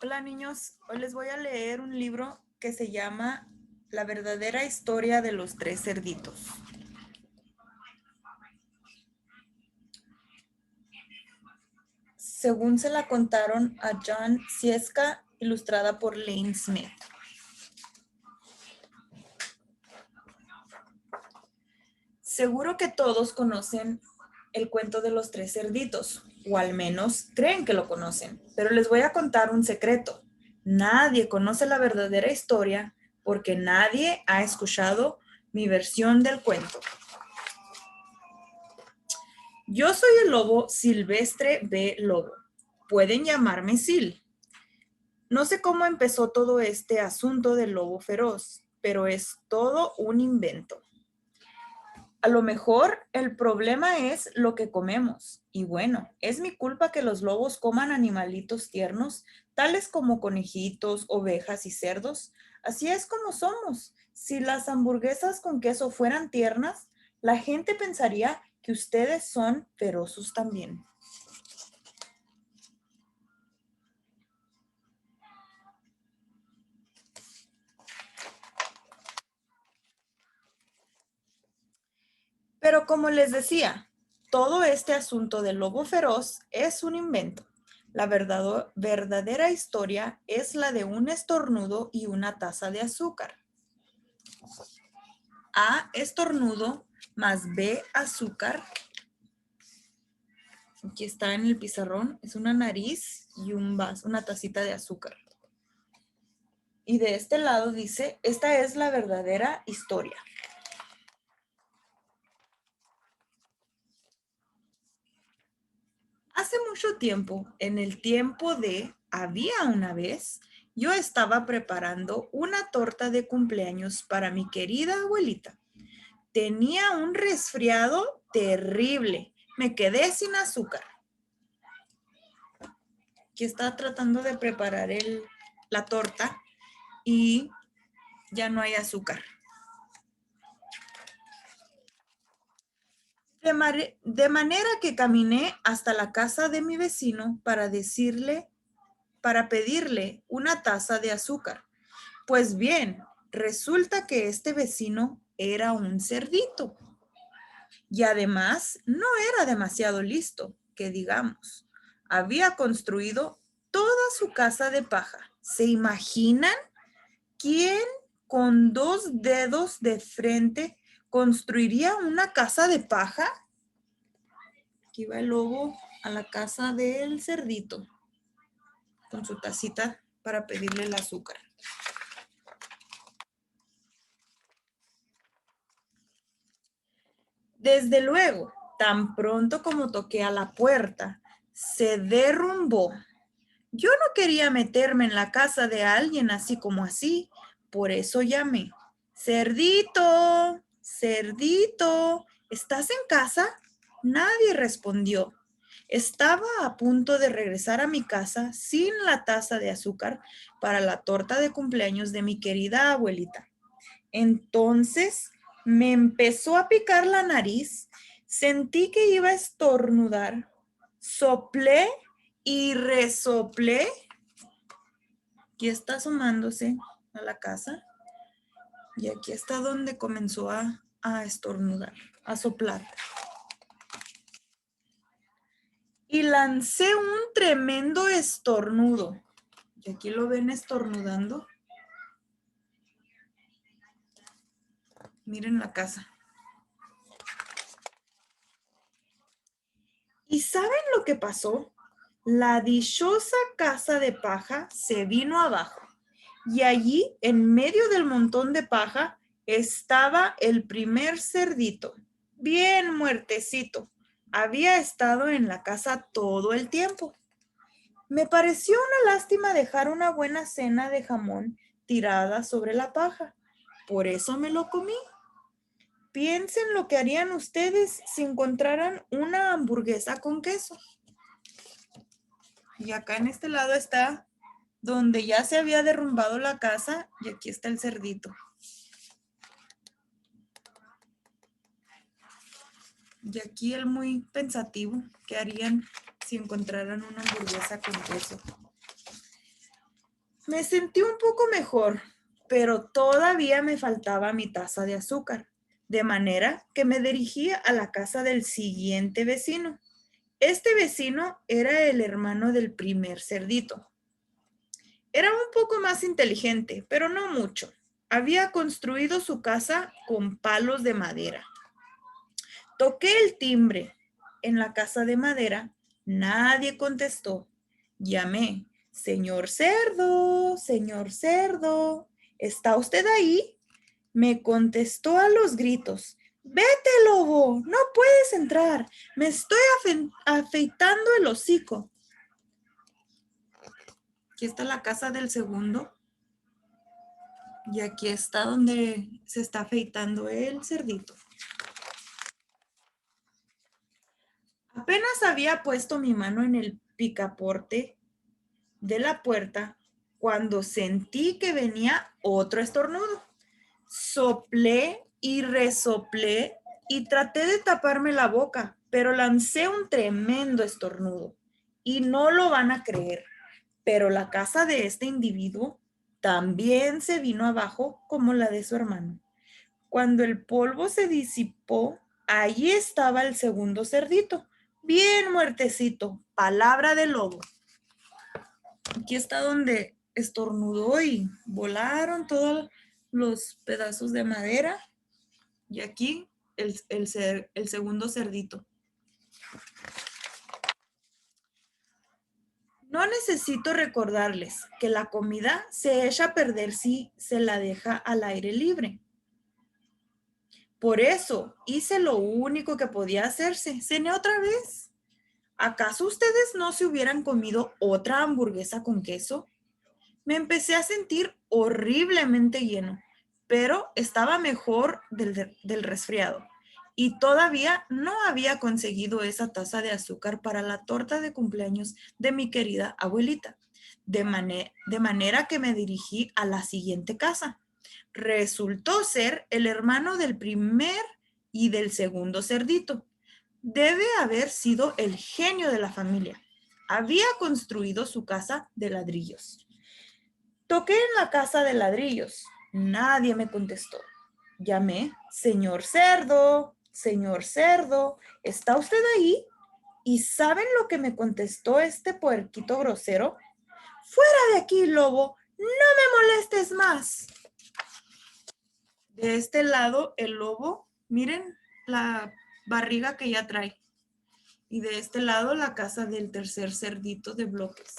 Hola niños, hoy les voy a leer un libro que se llama La verdadera historia de los tres cerditos. Según se la contaron a John Sieska, ilustrada por Lane Smith. Seguro que todos conocen el cuento de los tres cerditos, o al menos creen que lo conocen, pero les voy a contar un secreto. Nadie conoce la verdadera historia porque nadie ha escuchado mi versión del cuento. Yo soy el lobo Silvestre B. Lobo. Pueden llamarme Sil. No sé cómo empezó todo este asunto del lobo feroz, pero es todo un invento. A lo mejor el problema es lo que comemos. Y bueno, es mi culpa que los lobos coman animalitos tiernos, tales como conejitos, ovejas y cerdos. Así es como somos. Si las hamburguesas con queso fueran tiernas, la gente pensaría que ustedes son feroces también. Pero como les decía, todo este asunto del lobo feroz es un invento. La verdadera historia es la de un estornudo y una taza de azúcar. A, estornudo, más B, azúcar. Aquí está en el pizarrón, es una nariz y un vaso, una tacita de azúcar. Y de este lado dice, esta es la verdadera historia. Hace mucho tiempo, en el tiempo de había una vez, yo estaba preparando una torta de cumpleaños para mi querida abuelita. Tenía un resfriado terrible. Me quedé sin azúcar. Que estaba tratando de preparar la torta y ya no hay azúcar. De manera que caminé hasta la casa de mi vecino para pedirle una taza de azúcar. Pues bien, resulta que este vecino era un cerdito y además no era demasiado listo, que digamos. Había construido toda su casa de paja. ¿Se imaginan quién con 2 dedos de frente construiría una casa de paja? Aquí va el lobo a la casa del cerdito con su tacita para pedirle el azúcar. Desde luego, tan pronto como toqué a la puerta, se derrumbó. Yo no quería meterme en la casa de alguien así como así, por eso llamé. Cerdito, cerdito, ¿estás en casa? Nadie respondió. Estaba a punto de regresar a mi casa sin la taza de azúcar para la torta de cumpleaños de mi querida abuelita. Entonces me empezó a picar la nariz, sentí que iba a estornudar, soplé y resoplé. Aquí está asomándose a la casa y aquí está donde comenzó a estornudar, a soplar. Y lancé un tremendo estornudo. Y aquí lo ven estornudando. Miren la casa. ¿Y saben lo que pasó? La dichosa casa de paja se vino abajo y allí, en medio del montón de paja, estaba el primer cerdito, bien muertecito. Había estado en la casa todo el tiempo. Me pareció una lástima dejar una buena cena de jamón tirada sobre la paja. Por eso me lo comí. Piensen lo que harían ustedes si encontraran una hamburguesa con queso. Y acá en este lado está donde ya se había derrumbado la casa y aquí está el cerdito. Y aquí el muy pensativo, ¿qué harían si encontraran una hamburguesa con queso? Me sentí un poco mejor, pero todavía me faltaba mi taza de azúcar, de manera que me dirigí a la casa del siguiente vecino. Este vecino era el hermano del primer cerdito. Era un poco más inteligente, pero no mucho. Había construido su casa con palos de madera. Toqué el timbre en la casa de madera. Nadie contestó. Llamé, señor cerdo, ¿está usted ahí? Me contestó a los gritos. Vete, lobo, no puedes entrar. Me estoy afeitando el hocico. Aquí está la casa del segundo. Y aquí está donde se está afeitando el cerdito. Apenas había puesto mi mano en el picaporte de la puerta cuando sentí que venía otro estornudo. Soplé y resoplé y traté de taparme la boca, pero lancé un tremendo estornudo. Y no lo van a creer, pero la casa de este individuo también se vino abajo como la de su hermano. Cuando el polvo se disipó, allí estaba el segundo cerdito, bien muertecito, palabra de lobo. Aquí está donde estornudó y volaron todos los pedazos de madera. Y aquí el segundo cerdito. No necesito recordarles que la comida se echa a perder si se la deja al aire libre. Por eso hice lo único que podía hacerse. Cené otra vez. ¿Acaso ustedes no se hubieran comido otra hamburguesa con queso? Me empecé a sentir horriblemente lleno, pero estaba mejor del resfriado. Y todavía no había conseguido esa taza de azúcar para la torta de cumpleaños de mi querida abuelita. De manera que me dirigí a la siguiente casa. Resultó ser el hermano del primer y del segundo cerdito. Debe haber sido el genio de la familia. Había construido su casa de ladrillos. Toqué en la casa de ladrillos. Nadie me contestó. Llamé, señor cerdo, ¿está usted ahí? ¿Y saben lo que me contestó este puerquito grosero? Fuera de aquí, lobo, no me molestes más. De este lado, el lobo, miren la barriga que ya trae. Y de este lado, la casa del tercer cerdito de bloques.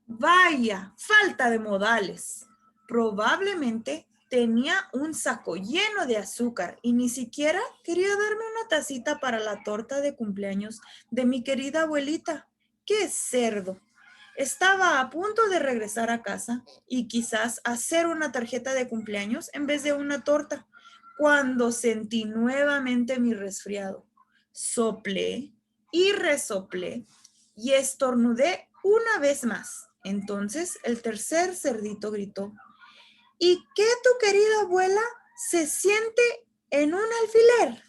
Vaya, falta de modales. Probablemente tenía un saco lleno de azúcar y ni siquiera quería darme una tacita para la torta de cumpleaños de mi querida abuelita. ¡Qué cerdo! Estaba a punto de regresar a casa y quizás hacer una tarjeta de cumpleaños en vez de una torta, cuando sentí nuevamente mi resfriado. Soplé y resoplé y estornudé una vez más. Entonces el tercer cerdito gritó, ¿y qué tu querida abuela se siente en un alfiler?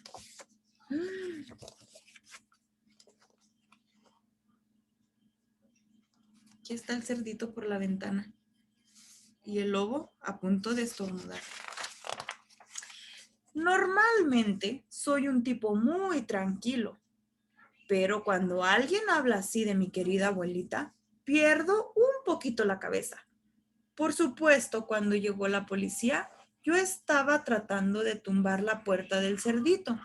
Aquí está el cerdito por la ventana y el lobo a punto de estornudar. Normalmente soy un tipo muy tranquilo, pero cuando alguien habla así de mi querida abuelita, pierdo un poquito la cabeza. Por supuesto, cuando llegó la policía, yo estaba tratando de tumbar la puerta del cerdito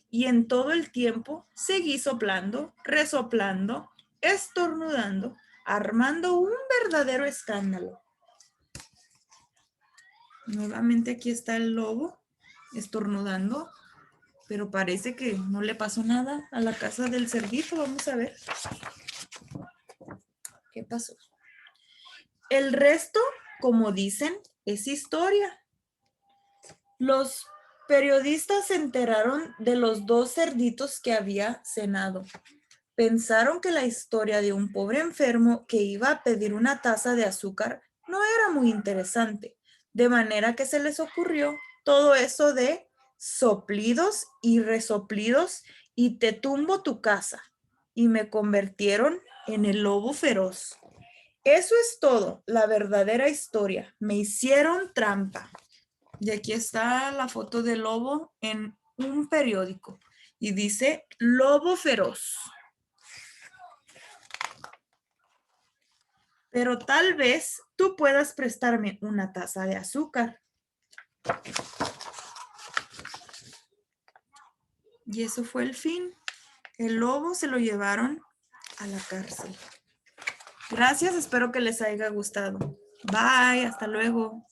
y en todo el tiempo seguí soplando, resoplando, estornudando, armando un verdadero escándalo. Nuevamente aquí está el lobo estornudando, pero parece que no le pasó nada a la casa del cerdito. Vamos a ver qué pasó. El resto, como dicen, es historia. Los periodistas se enteraron de los dos cerditos que había cenado. Pensaron que la historia de un pobre enfermo que iba a pedir una taza de azúcar no era muy interesante, de manera que se les ocurrió todo eso de soplidos y resoplidos y te tumbo tu casa. y me convirtieron en el lobo feroz. Eso es todo, la verdadera historia. Me hicieron trampa. Y aquí está la foto del lobo en un periódico y dice lobo feroz. Pero tal vez tú puedas prestarme una taza de azúcar. Y eso fue el fin. El lobo se lo llevaron a la cárcel. Gracias, espero que les haya gustado. Bye, hasta luego.